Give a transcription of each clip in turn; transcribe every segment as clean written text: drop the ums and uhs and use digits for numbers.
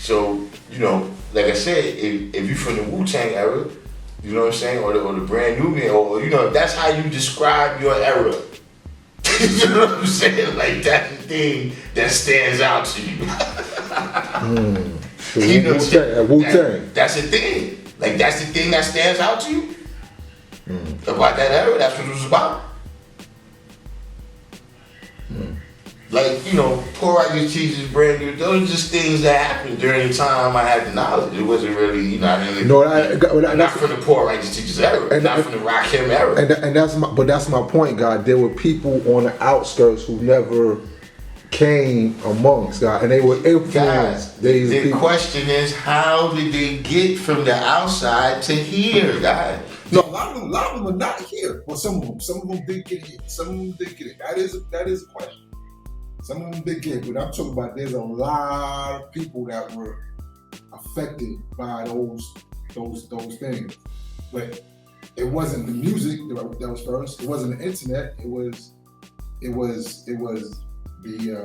So, you know, like I said, if you're from the Wu-Tang era, you know what I'm saying, or the Brand Nubian, or, you know, that's how you describe your era. You know what I'm saying? Like, that's the thing that stands out to you. You know, Wu-Tang. That's the thing. Like, that's the thing that stands out to you? About that era, that's what it was about. Like, you know, poor righteous teachers, brand new, those are just things that happened during the time I had the knowledge. It wasn't really, you know, I didn't really, not from the poor righteous teachers era, not from the Rakim era. And that's my point, God. There were people on the outskirts who never came amongst God, and they were influenced. Guys, the question is, how did they get from the outside to here, guys? No, a lot of them are not here. Well, some of them did get here. Some of them did get it. That is a question. Some of them did get it, but I'm talking about there's a lot of people that were affected by those things. But it wasn't the music that was first. It wasn't the internet. It was the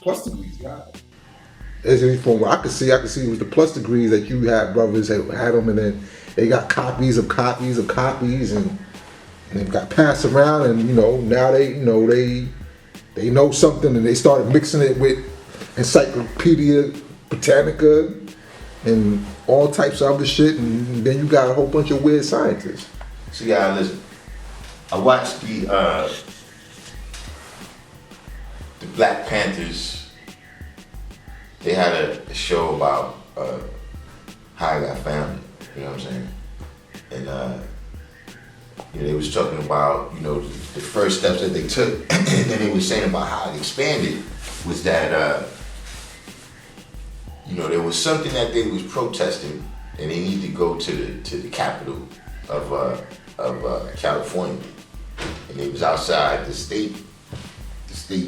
plus degrees, God. From what I could see it was the plus degrees that you had brothers that had them, and then they got copies of copies of copies, and they got passed around, and you know now they know something, and they started mixing it with Encyclopedia Britannica and all types of other shit, and then you got a whole bunch of weird scientists. So yeah, listen. I watched the Black Panthers. They had a show about how I got founded. You know what I'm saying? And you know, they was talking about, you know, the first steps that they took, and then they was saying about how it expanded was that you know, there was something that they was protesting, and they needed to go to the capital of California, and they was outside the state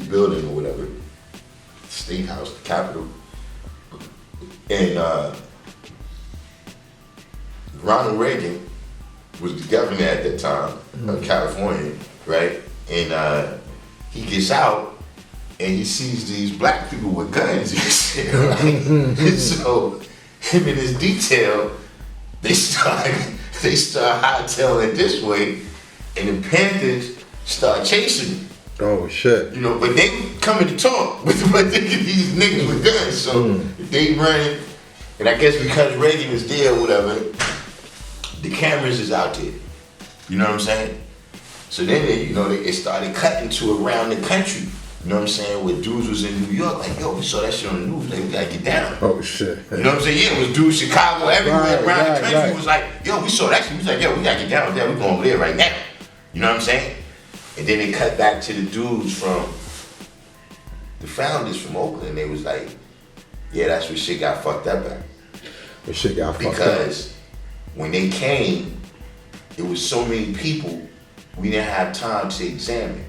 building or whatever, the state house, the capitol, and Ronald Reagan was the governor at that time of California, right? And he gets out and he sees these black people with guns and shit, right? And so him and his detail, they start hightailing it this way, and the Panthers start chasing him. Oh shit! You know, but they coming to talk with these niggas with guns, so they running, and I guess because Reagan is there or whatever, the cameras is out there. You know what I'm saying? So then they started cutting to around the country. You know what I'm saying? Where dudes was in New York, like, yo, we saw that shit on the news, like, we gotta get down. Oh shit! You know what I'm saying? Yeah, it was dudes Chicago, everywhere around the country was like, yo, we saw that shit. We was like, yo, we gotta get down there. We going over there right now. You know what I'm saying? And then they cut back to the dudes from the founders from Oakland. They was like, yeah, that's where shit got fucked up at. Where shit got fucked up. Because when they came, it was so many people, we didn't have time to examine.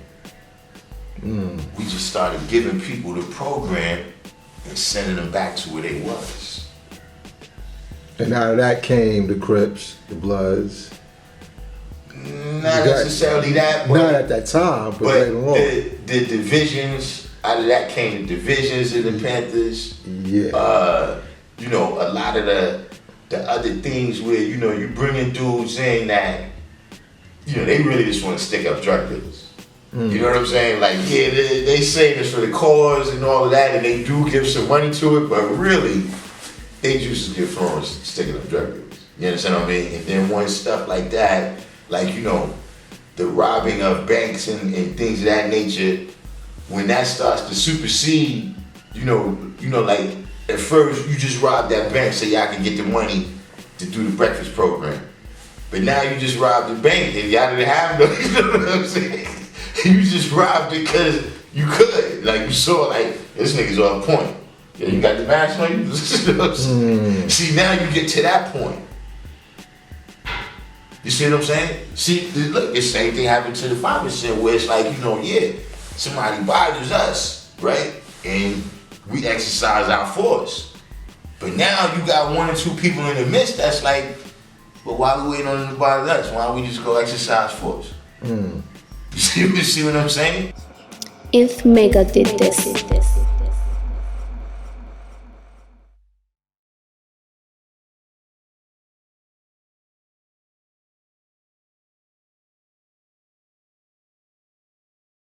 We just started giving people the program and sending them back to where they was. And out of that came the Crips, the Bloods. Not necessarily that, but not at that time, but later on. The divisions, out of that came the divisions of the Panthers. Yeah. You know, a lot of the other things where, you know, you bringing dudes in that, you know, they really just want to stick up drug dealers. You know what I'm saying? Like, yeah, they say this for the cause and all of that, and they do give some money to it, but really, they just get thrown sticking up drug dealers. You understand what I mean? And then when stuff like that, like, you know, the robbing of banks and things of that nature, when that starts to supersede, you know, like, at first, you just robbed that bank so y'all can get the money to do the breakfast program. But now you just robbed the bank and y'all didn't have no, you know what I'm saying? You just robbed it because you could. Like, you saw, like, this nigga's on point. Yeah, you got the mask on you? You know what I'm saying? See, now you get to that point. You see what I'm saying? See, look, the same thing happened to the 5% where it's like, you know, yeah, somebody bothers us, right? And we exercise our force. But now you got one or two people in the midst that's like, well, why are we waiting on them to bother us? Why don't we just go exercise force? You see what I'm saying? INFMEGA did this.